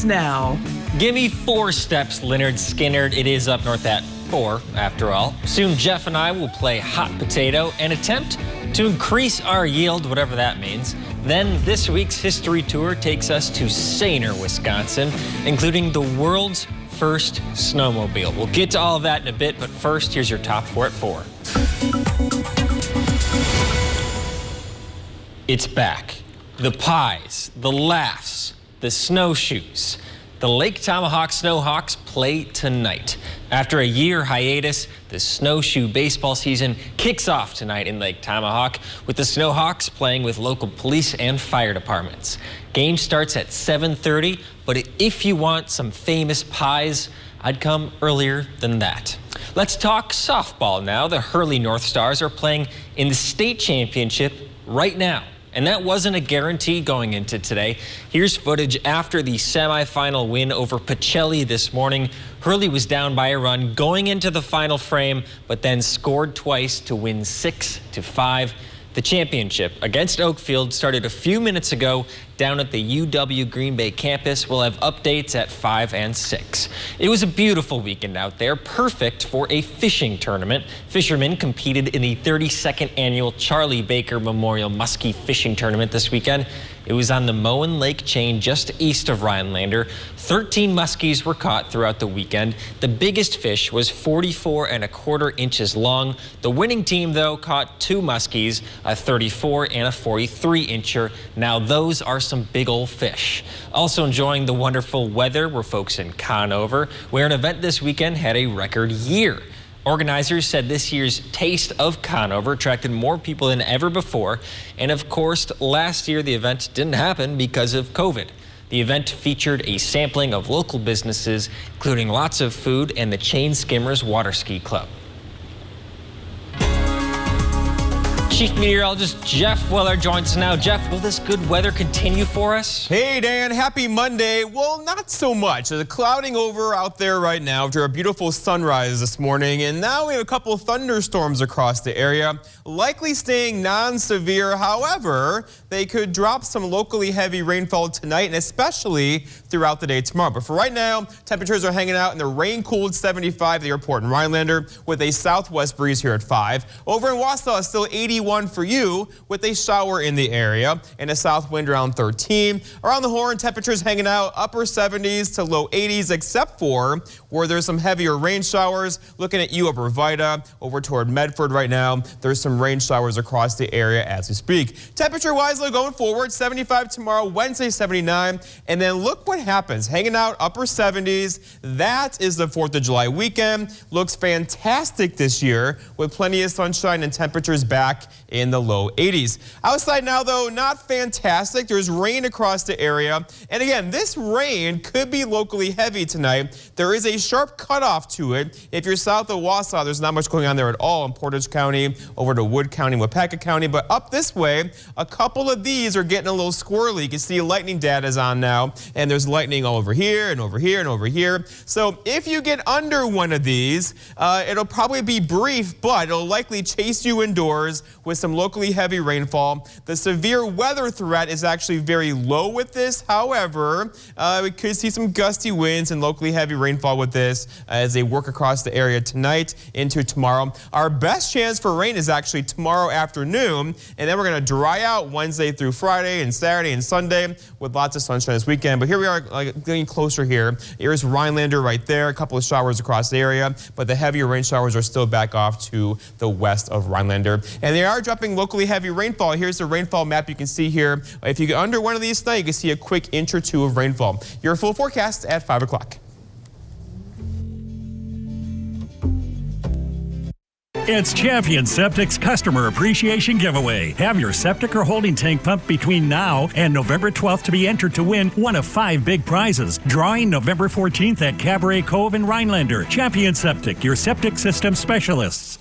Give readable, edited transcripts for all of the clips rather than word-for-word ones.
now. Give me 4 steps, Leonard Skinner. It is up north at 4, after all. Soon, Jeff and I will play hot potato and attempt to increase our yield, whatever that means. Then this week's history tour takes us to Sainer, Wisconsin, including the world's first snowmobile. We'll get to all of that in a bit, but first, here's your top 4 at 4. It's back. The pies, the laughs, the snowshoes. The Lake Tomahawk Snowhawks play tonight. After a year hiatus, the snowshoe baseball season kicks off tonight in Lake Tomahawk with the Snowhawks playing with local police and fire departments. Game starts at 7:30, but if you want some famous pies, I'd come earlier than that. Let's talk softball now. The Hurley North Stars are playing in the state championship right now. And that wasn't a guarantee going into today. Here's footage after the semifinal win over Pacelli this morning. Hurley was down by a run going into the final frame, but then scored twice to win 6-5. The championship against Oakfield started a few minutes ago down at the UW Green Bay campus. We'll have updates at 5 and 6. It was a beautiful weekend out there, perfect for a fishing tournament. Fishermen competed in the 32nd annual Charlie Baker Memorial Muskie Fishing Tournament this weekend. It was on the Moen Lake chain just east of Rhinelander. 13 muskies were caught throughout the weekend. The biggest fish was 44¼ inches long. The winning team, though, caught 2 muskies, a 34 and a 43-incher. Now those are some big old fish. Also enjoying the wonderful weather were folks in CONOVE, where an event this weekend had a record year. Organizers said this year's Taste of CONOVE attracted more people than ever before. And of course, last year the event didn't happen because of COVID. The event featured a sampling of local businesses, including lots of food and the Chain Skimmers Water Ski Club. Chief Meteorologist Jeff Weller joins us now. Jeff, will this good weather continue for us? Hey, Dan. Happy Monday. Well, not so much. There's clouding over out there right now after a beautiful sunrise this morning. And now we have a couple of thunderstorms across the area, likely staying non-severe. However, they could drop some locally heavy rainfall tonight and especially throughout the day tomorrow. But for right now, temperatures are hanging out in the rain-cooled 75 at the airport in Rhinelander with a southwest breeze here at 5. Over in Wausau, it's still 81 for you with a shower in the area and a south wind around 13. Around the Horn, temperatures hanging out upper 70s to low 80s, except for where there's some heavier rain showers. Looking at you upper Vida over toward Medford right now, there's some rain showers across the area as we speak. Temperature-wise, though, going forward, 75 tomorrow, Wednesday 79, and then look what happens. Hanging out upper 70s. That is the 4th of July weekend. Looks fantastic this year with plenty of sunshine and temperatures back in the low 80s. Outside now, though, not fantastic. There's rain across the area. And again, this rain could be locally heavy tonight. There is a sharp cutoff to it. If you're south of Wausau, there's not much going on there at all in Portage County, over to Wood County, Wapaka County. But up this way, a couple of these are getting a little squirrely. You can see lightning data is on now, and there's lightning all over here and over here and over here. So if you get under one of these, it'll probably be brief, but it'll likely chase you indoors with some locally heavy rainfall. The severe weather threat is actually very low with this. However, we could see some gusty winds and locally heavy rainfall with this as they work across the area tonight into tomorrow. Our best chance for rain is actually tomorrow afternoon, and then we're going to dry out Wednesday through Friday and Saturday and Sunday with lots of sunshine this weekend. But here we are getting closer here. Here's Rhinelander right there, a couple of showers across the area, but the heavier rain showers are still back off to the west of Rhinelander. And they are dropping locally heavy rainfall. Here's the rainfall map you can see here. If you get under one of these tonight, you can see a quick inch or two of rainfall. Your full forecast at 5 o'clock. It's Champion Septic's Customer Appreciation Giveaway. Have your septic or holding tank pump between now and November 12th to be entered to win one of 5 big prizes. Drawing November 14th at Cabaret Cove in Rhinelander. Champion Septic, your septic system specialists.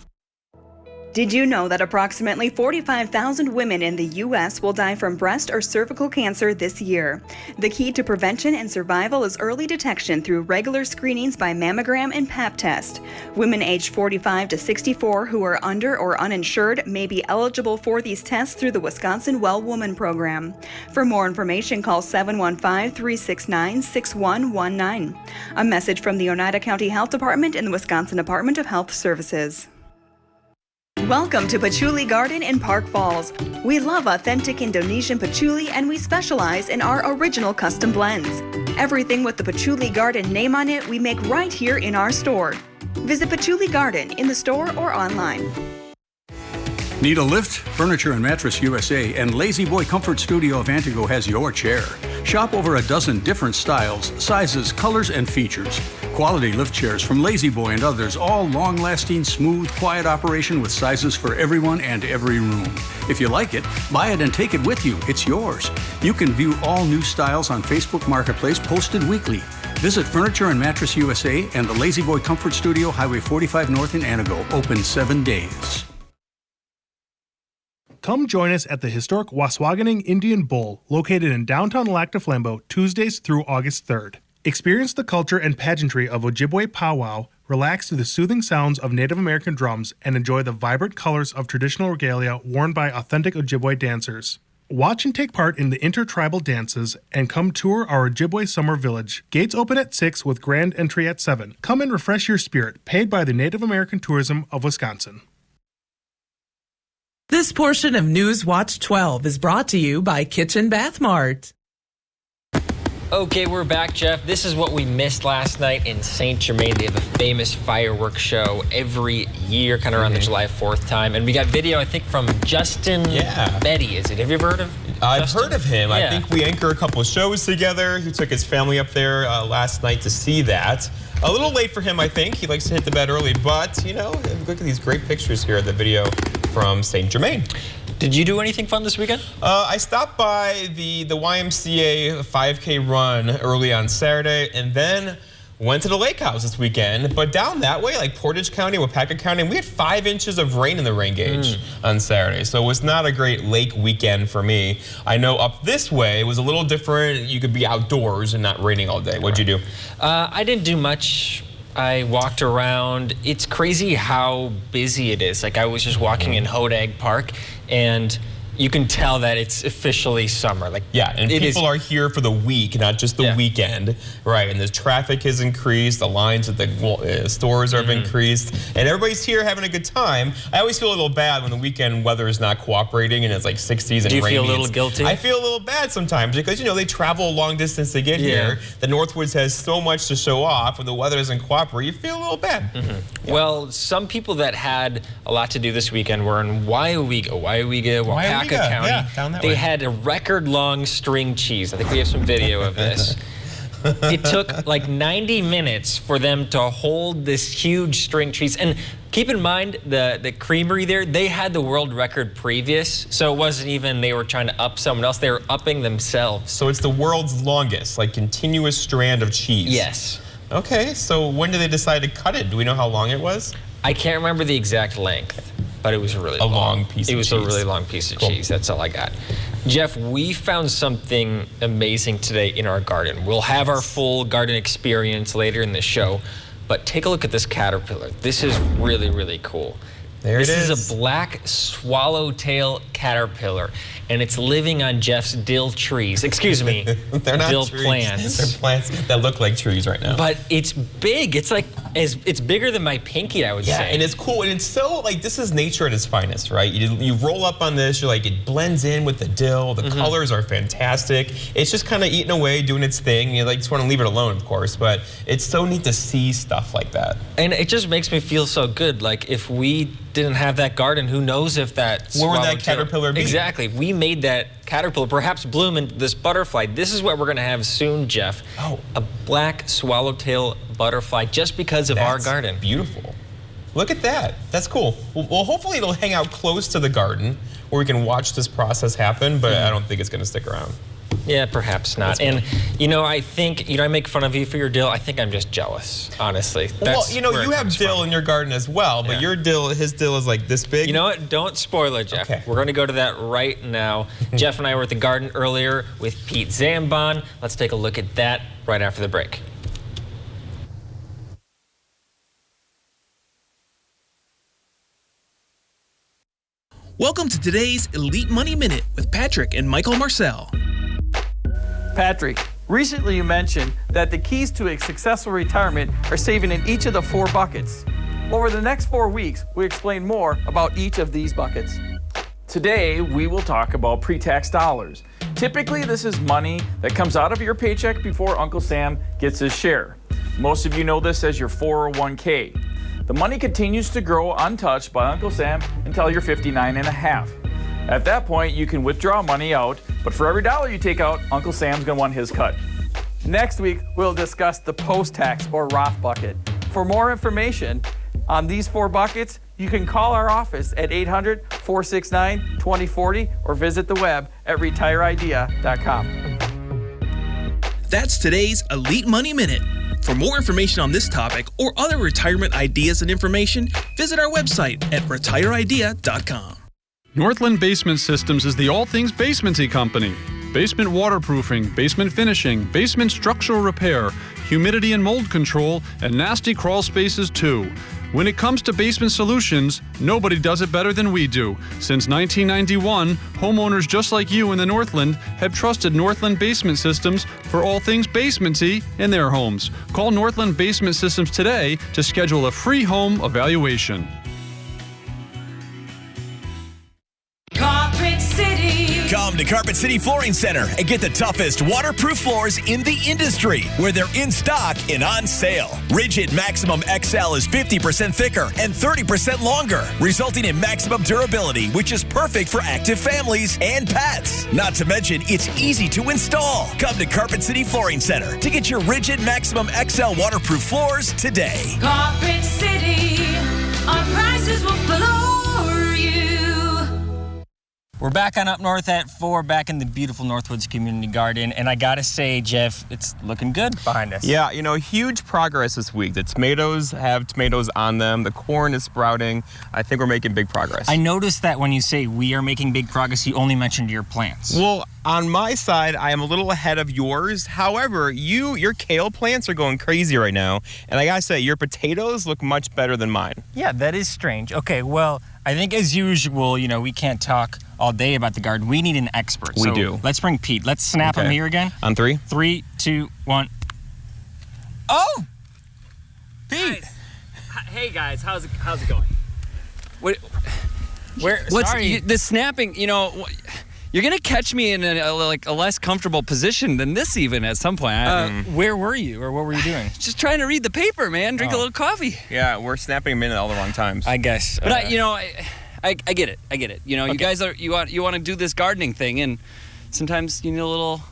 Did you know that approximately 45,000 women in the U.S. will die from breast or cervical cancer this year? The key to prevention and survival is early detection through regular screenings by mammogram and Pap test. Women aged 45 to 64 who are under or uninsured may be eligible for these tests through the Wisconsin Well Woman program. For more information, call 715-369-6119. A message from the Oneida County Health Department and the Wisconsin Department of Health Services. Welcome to Patchouli Garden in Park Falls. We love authentic Indonesian patchouli and we specialize in our original custom blends. Everything with the Patchouli Garden name on it we make right here in our store. Visit Patchouli Garden in the store or online. Need a lift? Furniture and Mattress USA and Lazy Boy Comfort Studio of Antigo has your chair. Shop over a dozen different styles, sizes, colors, and features. Quality lift chairs from Lazy Boy and others, all long-lasting, smooth, quiet operation with sizes for everyone and every room. If you like it, buy it and take it with you. It's yours. You can view all new styles on Facebook Marketplace posted weekly. Visit Furniture and Mattress USA and the Lazy Boy Comfort Studio, Highway 45 North in Antigo, open 7 days. Come join us at the historic Waswaganing Indian Bowl, located in downtown Lac du Flambeau, Tuesdays through August 3rd. Experience the culture and pageantry of Ojibwe powwow, relax to the soothing sounds of Native American drums, and enjoy the vibrant colors of traditional regalia worn by authentic Ojibwe dancers. Watch and take part in the intertribal dances, and come tour our Ojibwe Summer Village. Gates open at 6 with grand entry at 7. Come and refresh your spirit, paid by the Native American Tourism of Wisconsin. This portion of News Watch 12 is brought to you by Kitchen Bath Mart. Okay, we're back, Jeff. This is what we missed last night in St. Germain. They have a famous fireworks show every year, kind of around the July 4th time. And we got video, I think, from Justin Betty, is it? Have you ever heard of I've Justin? heard of him. Yeah. I think we anchor a couple of shows together. He took his family up there last night to see that. A little late for him, I think. He likes to hit the bed early, but, you know, look at these great pictures here, the video from St. Germain. Did you do anything fun this weekend? I stopped by the YMCA 5K run early on Saturday, and then went to the lake house this weekend. But down that way, like Portage County, Wapaka County, we had 5 inches of rain in the rain gauge on Saturday. So it was not a great lake weekend for me. I know up this way it was a little different. You could be outdoors and not raining all day. What'd you do? I didn't do much. I walked around. It's crazy how busy it is. Like I was just walking in Hodag Park, and you can tell that it's officially summer. Like and people are here for the week, not just the weekend, right? And the traffic has increased, the lines at the stores have increased, and everybody's here having a good time. I always feel a little bad when the weekend weather is not cooperating and it's like 60s and rainy. Do you feel a little guilty? I feel a little bad sometimes because, you know, they travel a long distance to get here. The Northwoods has so much to show off. When the weather doesn't cooperate, you feel a little bad. Well, some people that had a lot to do this weekend were in Waiawega, Wapaka County. Down that they way. had a record-long string cheese. I think we have some video of this. It took like 90 minutes for them to hold this huge string cheese. And keep in mind, the creamery there, they had the world record previous, so it wasn't even they were trying to up someone else. They were upping themselves. So it's the world's longest, like, continuous strand of cheese. Yes. Okay, so when did they decide to cut it? Do we know how long it was? I can't remember the exact length, but it was a really long piece of cheese. It was a really long piece of cheese. That's all I got. Jeff, we found something amazing today in our garden. We'll have our full garden experience later in the show, but take a look at this caterpillar. This is really, really cool. This is a black swallowtail caterpillar, and it's living on Jeff's dill trees. Excuse me, They're not dill trees. plants. They're plants that look like trees right now. But it's big. It's like it's bigger than my pinky, I would say. Yeah, and it's cool, and it's so, like, this is nature at its finest, right? You roll up on this, you're like, it blends in with the dill. The colors are fantastic. It's just kind of eating away, doing its thing. You just want to leave it alone, of course, but it's so neat to see stuff like that. And it just makes me feel so good. Like, if we didn't have that garden, who knows if that Where would that caterpillar be? Exactly. We made that caterpillar perhaps bloom into this butterfly. This is what we're going to have soon, Jeff. Oh. A black swallowtail butterfly, just because of our garden. Beautiful. Look at that. That's cool. Well, hopefully it'll hang out close to the garden where we can watch this process happen, but I don't think it's going to stick around. Yeah, perhaps not. And, I think, I make fun of you for your dill. I think I'm just jealous, honestly. You have dill in your garden as well, but his dill is like this big. You know what? Don't spoil it, Jeff. Okay. We're going to go to that right now. Jeff and I were at the garden earlier with Pete Zambon. Let's take a look at that right after the break. Welcome to today's Elite Money Minute with Patrick and Michael Marcell. Patrick, recently you mentioned that the keys to a successful retirement are saving in each of the 4 buckets. Over the next 4 weeks, we explain more about each of these buckets. Today, we will talk about pre-tax dollars. Typically, this is money that comes out of your paycheck before Uncle Sam gets his share. Most of you know this as your 401k. The money continues to grow untouched by Uncle Sam until you're 59 and a half. At that point, you can withdraw money out, but for every dollar you take out, Uncle Sam's gonna want his cut. Next week, we'll discuss the post-tax or Roth bucket. For more information on these 4 buckets, you can call our office at 800-469-2040 or visit the web at retireidea.com. That's today's Elite Money Minute. For more information on this topic or other retirement ideas and information, visit our website at retireidea.com. Northland Basement Systems is the all things basementy company. Basement waterproofing, basement finishing, basement structural repair, humidity and mold control, and nasty crawl spaces too. When it comes to basement solutions, nobody does it better than we do. Since 1991, homeowners just like you in the Northland have trusted Northland Basement Systems for all things basementy in their homes. Call Northland Basement Systems today to schedule a free home evaluation. Carpet City. Come to Carpet City Flooring Center and get the toughest waterproof floors in the industry, where they're in stock and on sale. Rigid Maximum XL is 50% thicker and 30% longer, resulting in maximum durability, which is perfect for active families and pets. Not to mention, it's easy to install. Come to Carpet City Flooring Center to get your Rigid Maximum XL waterproof floors today. Carpet City. Our prices will floor you. We're back on Up North at 4, back in the beautiful Northwoods Community Garden, and I gotta say, Jeff, it's looking good behind us. Yeah, huge progress this week. The tomatoes have tomatoes on them. The corn is sprouting. I think we're making big progress. I noticed that when you say we are making big progress, you only mentioned your plants. Well, on my side, I am a little ahead of yours. However, your kale plants are going crazy right now, and I gotta say, your potatoes look much better than mine. Yeah, that is strange. Okay, well, I think as usual, we can't talk all day about the garden. We need an expert. We do. Let's bring Pete. Let's snap him here again. On 3? 3, 2, 1. Oh! Pete! Guys. Hey guys, how's it going? Sorry. The snapping, you're gonna catch me in a less comfortable position than this even at some point. Where were you, or what were you doing? Just trying to read the paper, man. Drink a little coffee. Yeah, we're snapping them in at all the wrong times. I guess. But I get it. Okay. You guys you want to do this gardening thing, and sometimes you need a little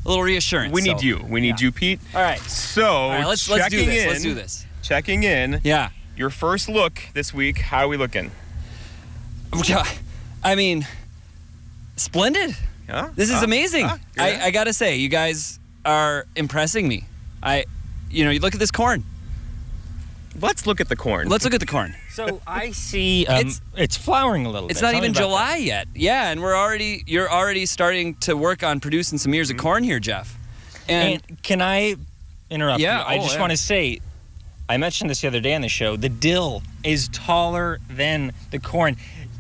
reassurance. We need you. We need you, Pete. All right. So let's do this. Let's do this. Checking in. Yeah. Your first look this week. How are we looking? I mean, splendid. Yeah? This is amazing. Yeah. I gotta say, you guys are impressing me. You look at this corn. Let's look at the corn. Let's look at the corn. So I see it's flowering a little bit. It's not even July yet. Yeah, and you're already starting to work on producing some ears of corn here, Jeff. And can I interrupt you? I just want to to say, I mentioned this the other day on the show, the dill is taller than the corn.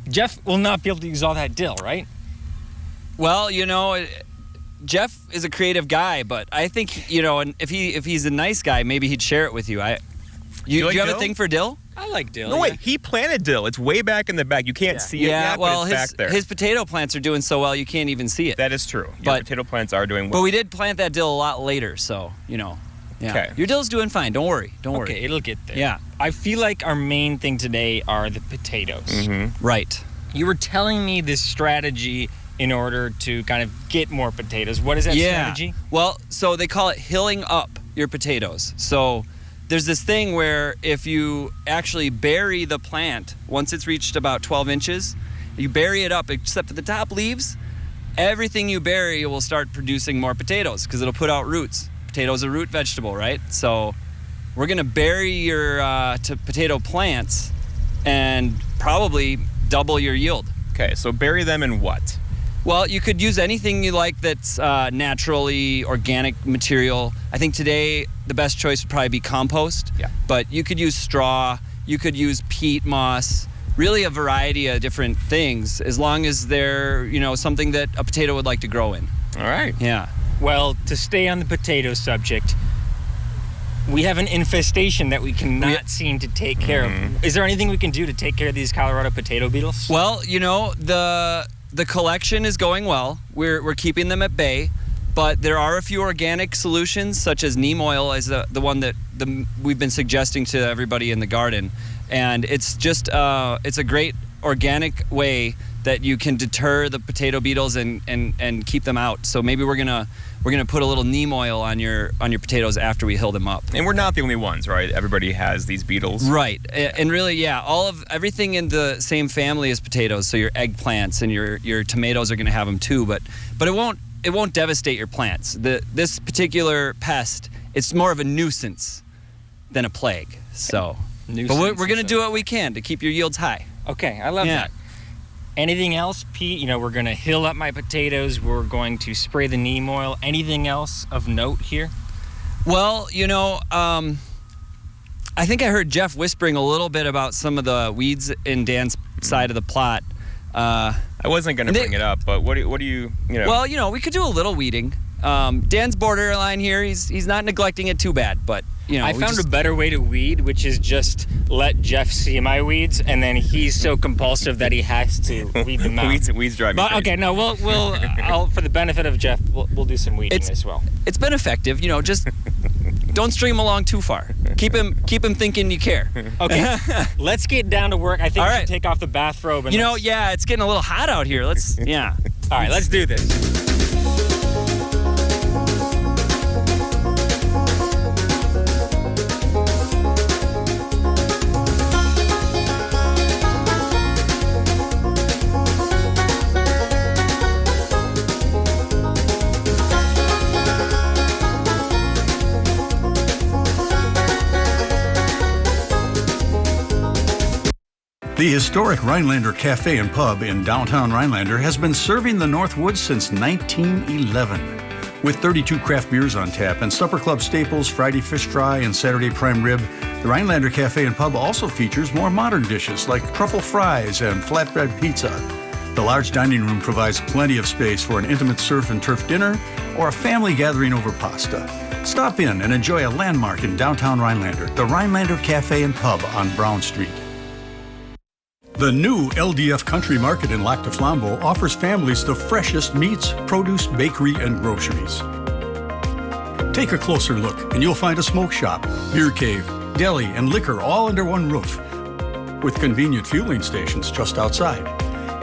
Jeff will not be able to use all that dill, right? Well, Jeff is a creative guy, but I think, and if he's a nice guy, maybe he'd share it with you. Do you have a thing for dill? I like dill. No, wait, he planted dill. It's way back in the back. You can't see it yet, well, but it's back there. His potato plants are doing so well, you can't even see it. That is true. Your potato plants are doing well. But we did plant that dill a lot later, so, Yeah. Okay. Your dill's doing fine. Don't worry. Okay, it'll get there. Yeah. I feel like our main thing today are the potatoes. Mm-hmm. Right. You were telling me this strategy in order to kind of get more potatoes. What is that strategy? Well, so they call it hilling up your potatoes. So there's this thing where if you actually bury the plant, once it's reached about 12 inches, you bury it up except for the top leaves, everything you bury will start producing more potatoes because it'll put out roots. Potato's a root vegetable, right? So we're gonna bury your potato plants and probably double your yield. Okay, so bury them in what? Well, you could use anything you like that's naturally organic material. I think today the best choice would probably be compost. Yeah. But you could use straw, you could use peat moss, really a variety of different things as long as they're, something that a potato would like to grow in. All right. Yeah. Well, to stay on the potato subject, we have an infestation that we cannot seem to take care of. Is there anything we can do to take care of these Colorado potato beetles? Well, the collection is going well. We're keeping them at bay, but there are a few organic solutions, such as neem oil is the one that we've been suggesting to everybody in the garden. And it's just it's a great organic way that you can deter the potato beetles and keep them out. So maybe we're gonna put a little neem oil on your potatoes after we hill them up. And we're not the only ones, right? Everybody has these beetles. Right. And really, yeah, everything in the same family as potatoes. So your eggplants and your tomatoes are gonna have them too, but it won't devastate your plants. This particular pest, it's more of a nuisance than a plague. So, but we're gonna do what we can to keep your yields high. Okay, I love that. Anything else, Pete? We're going to hill up my potatoes. We're going to spray the neem oil. Anything else of note here? Well, I think I heard Jeff whispering a little bit about some of the weeds in Dan's side of the plot. I wasn't going to bring it up, but what do you? Well, we could do a little weeding. Dan's borderline here. He's not neglecting it too bad, but I found a better way to weed, which is just let Jeff see my weeds, and then he's so compulsive that he has to weed them out. Weeds drive me crazy. Okay, no, we'll for the benefit of Jeff, we'll do some weeding as well. It's been effective, just don't string him along too far. Keep him thinking you care. Okay, let's get down to work. I think we should take off the bathrobe. And it's getting a little hot out here. All right, let's do this. The historic Rhinelander Cafe and Pub in downtown Rhinelander has been serving the Northwoods since 1911. With 32 craft beers on tap and supper club staples, Friday fish fry and Saturday prime rib, the Rhinelander Cafe and Pub also features more modern dishes like truffle fries and flatbread pizza. The large dining room provides plenty of space for an intimate surf and turf dinner or a family gathering over pasta. Stop in and enjoy a landmark in downtown Rhinelander, the Rhinelander Cafe and Pub on Brown Street. The new LDF Country Market in Lac du Flambeau offers families the freshest meats, produce, bakery, and groceries. Take a closer look and you'll find a smoke shop, beer cave, deli, and liquor all under one roof, with convenient fueling stations just outside.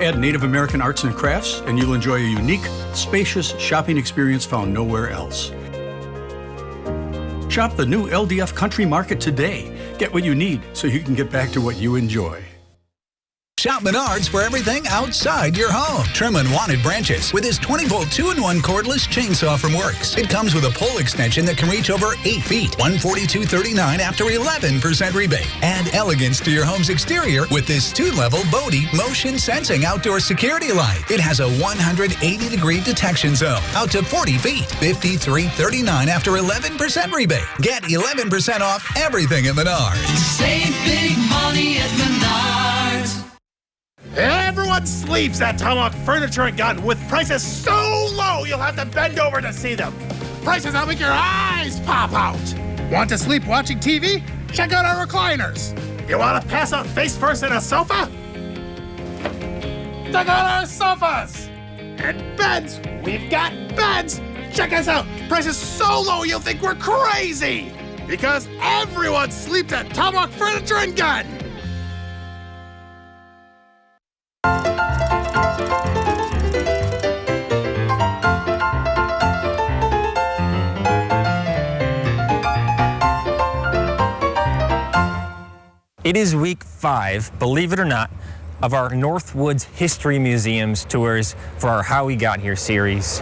Add Native American arts and crafts and you'll enjoy a unique, spacious shopping experience found nowhere else. Shop the new LDF Country Market today. Get what you need so you can get back to what you enjoy. Shop Menards for everything outside your home. Trim Wanted branches with his 20-volt 2-in-1 cordless chainsaw from Works. It comes with a pole extension that can reach over 8 feet, $142.39 after 11% rebate. Add elegance to your home's exterior with this 2-level Bodie motion sensing outdoor security light. It has a 180-degree detection zone, out to 40 feet, $53.39 after 11% rebate. Get 11% off everything at Menards. Save big money at Menards. Everyone sleeps at Tomahawk Furniture and Gun with prices so low you'll have to bend over to see them. Prices that'll make your eyes pop out. Want to sleep watching TV? Check out our recliners. You want to pass out face first in a sofa? Check out our sofas. And beds. We've got beds. Check us out. Prices so low you'll think we're crazy. Because everyone sleeps at Tomahawk Furniture and Gun. It is week 5, believe it or not, of our Northwoods History Museums tours for our How We Got Here series.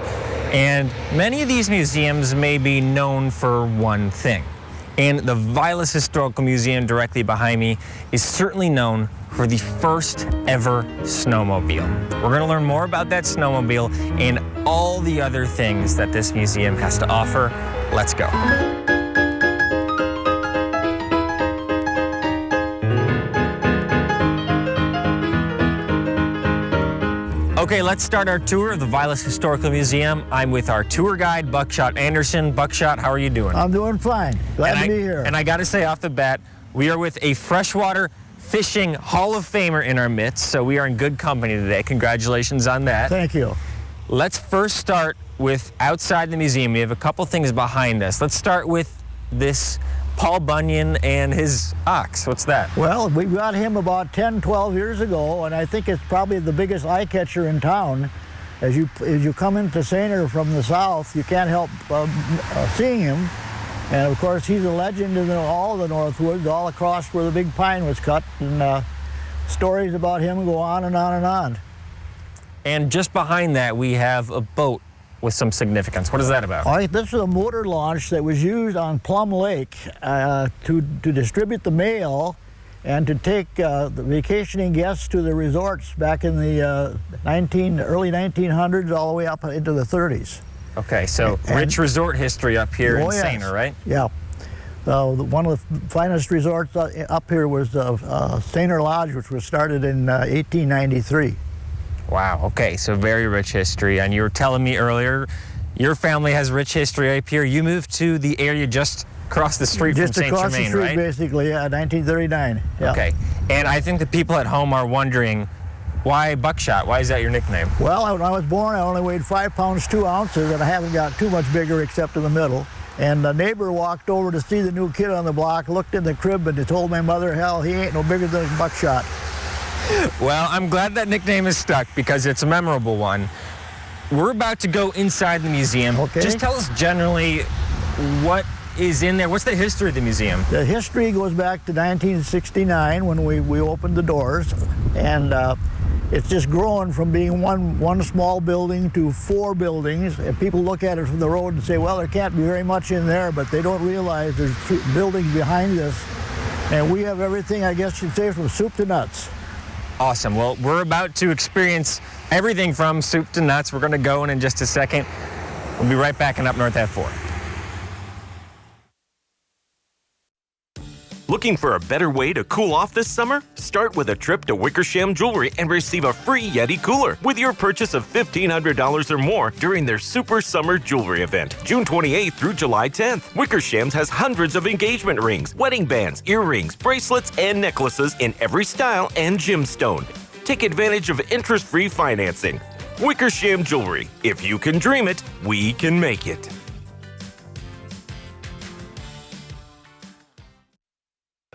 And many of these museums may be known for one thing. And the Vilas Historical Museum directly behind me is certainly known for the first ever snowmobile. We're going to learn more about that snowmobile and all the other things that this museum has to offer. Let's go. Okay, let's start our tour of the Vilas Historical Museum. I'm with our tour guide, Buckshot Anderson. Buckshot, how are you doing? I'm doing fine. Glad to be here. And I got to say off the bat, we are with a freshwater fishing Hall of Famer in our midst, so we are in good company today. Congratulations on that. Thank you. Let's first start with outside the museum. We have a couple things behind us. Let's start with this Paul Bunyan and his ox. What's that? Well, we got him about 10, 12 years ago, and I think it's probably the biggest eye catcher in town. As you come into Sainer from the south, you can't help seeing him. And of course, he's a legend in all the Northwoods, all across where the big pine was cut. And stories about him go on and on and on. And just behind that, we have a boat with some significance. What is that about? This is a motor launch that was used on Plum Lake to distribute the mail and to take the vacationing guests to the resorts back in the early 1900s all the way up into the 30s. Okay, so rich resort history up here in Sainer, right? Yeah. One of the finest resorts up here was Sainer Lodge, which was started in 1893. Wow, okay, so very rich history. And you were telling me earlier, your family has rich history up here. You moved to the area just across the street from St. Germain, right? Just across the street, basically, yeah, 1939. Yeah. Okay, and I think the people at home are wondering, why Buckshot? Why is that your nickname? Well, when I was born, I only weighed 5 pounds 2 ounces, and I haven't got too much bigger except in the middle. And the neighbor walked over to see the new kid on the block, looked in the crib, and told my mother, hell, he ain't no bigger than Buckshot. Well, I'm glad that nickname is stuck because it's a memorable one. We're about to go inside the museum. Okay. Just tell us generally what is in there. What's the history of the museum? The history goes back to 1969 when we opened the doors, and it's just grown from being one small building to 4 buildings. And people look at it from the road and say, well, there can't be very much in there, but they don't realize there's buildings behind this. And we have everything, I guess you'd say, from soup to nuts. Awesome. Well, we're about to experience everything from soup to nuts. We're going to go in just a second. We'll be right back in Up North at 4. Looking for a better way to cool off this summer? Start with a trip to Wickersham Jewelry and receive a free Yeti cooler with your purchase of $1,500 or more during their Super Summer Jewelry event, June 28th through July 10th. Wickersham's has hundreds of engagement rings, wedding bands, earrings, bracelets, and necklaces in every style and gemstone. Take advantage of interest-free financing. Wickersham Jewelry. If you can dream it, we can make it.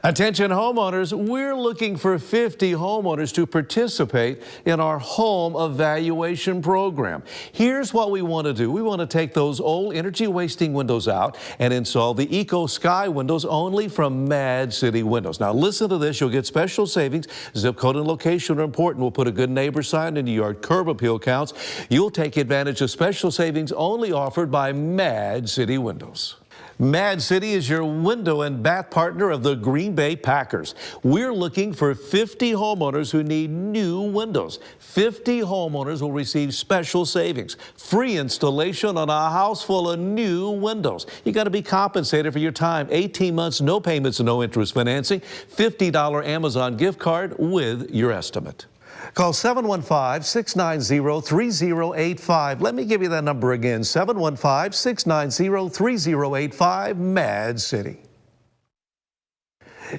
Attention homeowners, we're looking for 50 homeowners to participate in our home evaluation program. Here's what we want to do. We want to take those old energy-wasting windows out and install the Eco Sky windows only from Mad City Windows. Now listen to this, you'll get special savings. Zip code and location are important. We'll put a good neighbor sign into your curb appeal counts. You'll take advantage of special savings only offered by Mad City Windows. Mad City is your window and bath partner of the Green Bay Packers. We're looking for 50 homeowners who need new windows. 50 homeowners will receive special savings. Free installation on a house full of new windows. You got to be compensated for your time. 18 months, no payments, no interest financing. $50 Amazon gift card with your estimate. Call 715-690-3085. Let me give you that number again, 715-690-3085, Mad City.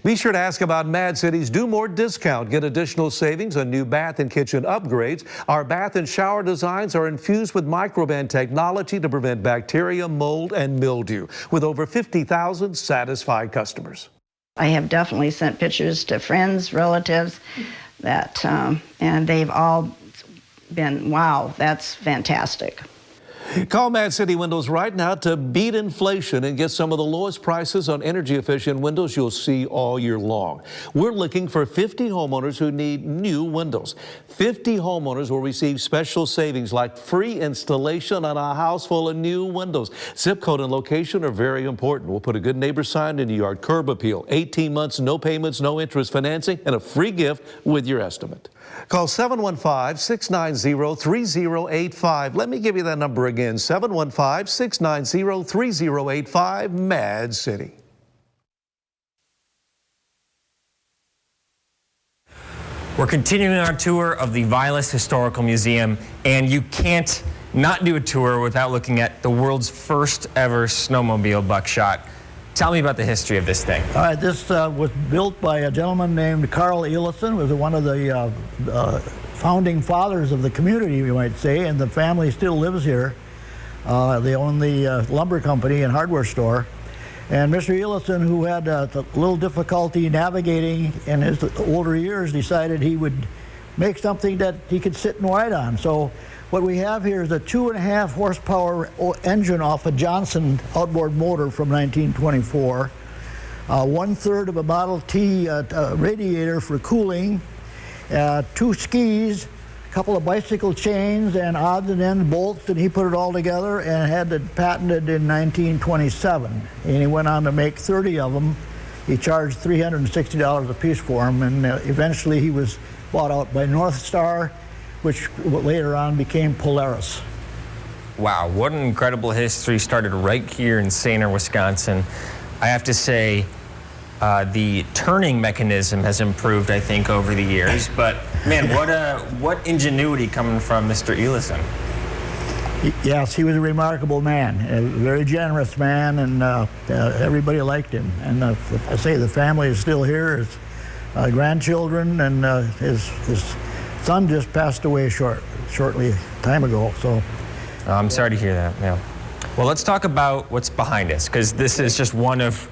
Be sure to ask about Mad City's Do More discount. Get additional savings on new bath and kitchen upgrades. Our bath and shower designs are infused with microban technology to prevent bacteria, mold, and mildew, with over 50,000 satisfied customers. I have definitely sent pictures to friends, relatives, and they've all been, wow, that's fantastic. Call Mad City Windows right now to beat inflation and get some of the lowest prices on energy-efficient windows you'll see all year long. We're looking for 50 homeowners who need new windows. 50 homeowners will receive special savings like free installation on a house full of new windows. Zip code and location are very important. We'll put a good neighbor sign in your yard, curb appeal, 18 months, no payments, no interest financing, and a free gift with your estimate. Call 715-690-3085. Let me give you that number again, 715-690-3085, Mad City. We're continuing our tour of the Vilas Historical Museum, and you can't not do a tour without looking at the world's first ever snowmobile buckshot. Tell me about the history of this thing. All right, this was built by a gentleman named Carl Elison, was one of the founding fathers of the community, you might say, and the family still lives here. They own the lumber company and hardware store. And Mr. Elison, who had a little difficulty navigating in his older years, decided he would make something that he could sit and ride on. So what we have here is a 2.5 horsepower engine off a Johnson outboard motor from 1924, 1/3 of a Model T radiator for cooling, 2 skis, a couple of bicycle chains, and odds and ends bolts, and he put it all together and had it patented in 1927. And he went on to make 30 of them. He charged $360 a piece for them, and eventually he was bought out by North Star, which later on became Polaris. Wow, what an incredible history. Started right here in Sainer, Wisconsin. I have to say, the turning mechanism has improved, I think, over the years. But man, what ingenuity coming from Mr. Elison. Yes, he was a remarkable man, a very generous man, and everybody liked him. And I say the family is still here, his grandchildren, and his son just passed away shortly time ago. So I'm sorry to hear that. Yeah. Well, let's talk about what's behind us, because this is just one of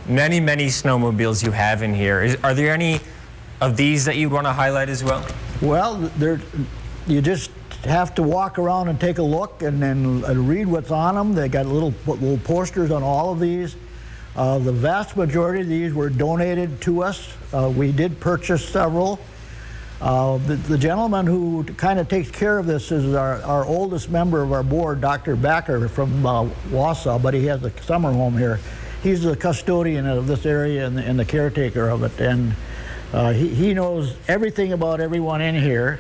many, many snowmobiles you have in here. Are there any of these that you'd want to highlight as well? Well, you just have to walk around and take a look and then read what's on them. They got little posters on all of these. The vast majority of these were donated to us. We did purchase several. The gentleman who kind of takes care of this is our oldest member of our board, Dr. Backer from Wausau, but he has a summer home here. He's the custodian of this area and the caretaker of it, and he knows everything about everyone in here.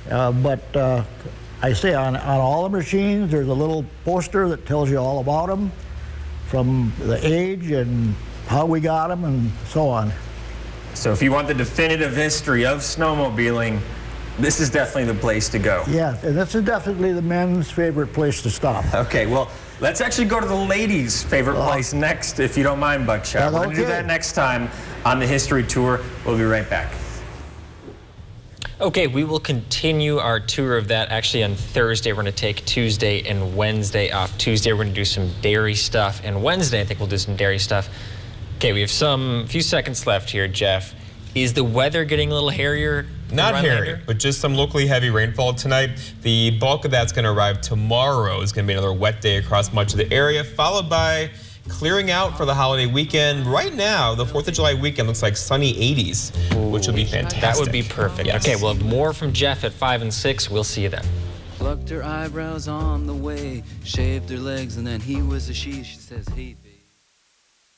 But I say on all the machines, there's a little poster that tells you all about them, from the age and how we got them and so on. So if you want the definitive history of snowmobiling, this is definitely the place to go. Yeah, and this is definitely the men's favorite place to stop. Okay, well, let's actually go to the ladies' favorite place next, if you don't mind, Buckshot. We're going to do that next time on the History Tour. We'll be right back. Okay, we will continue our tour of that actually on Thursday. We're going to take Tuesday and Wednesday off. Tuesday, we're going to do some dairy stuff, and Wednesday, I think we'll do some dairy stuff. Okay, we have few seconds left here, Jeff. Is the weather getting a little hairier? Not hairy, but just some locally heavy rainfall tonight. The bulk of that's going to arrive tomorrow. It's going to be another wet day across much of the area, followed by clearing out for the holiday weekend. Right now, the 4th of July weekend looks like sunny 80s, which will be fantastic. That would be perfect. Yes. Okay, we'll have more from Jeff at 5 and 6. We'll see you then. Plucked her eyebrows on the way, shaved her legs, and then he was a she. She says, hey.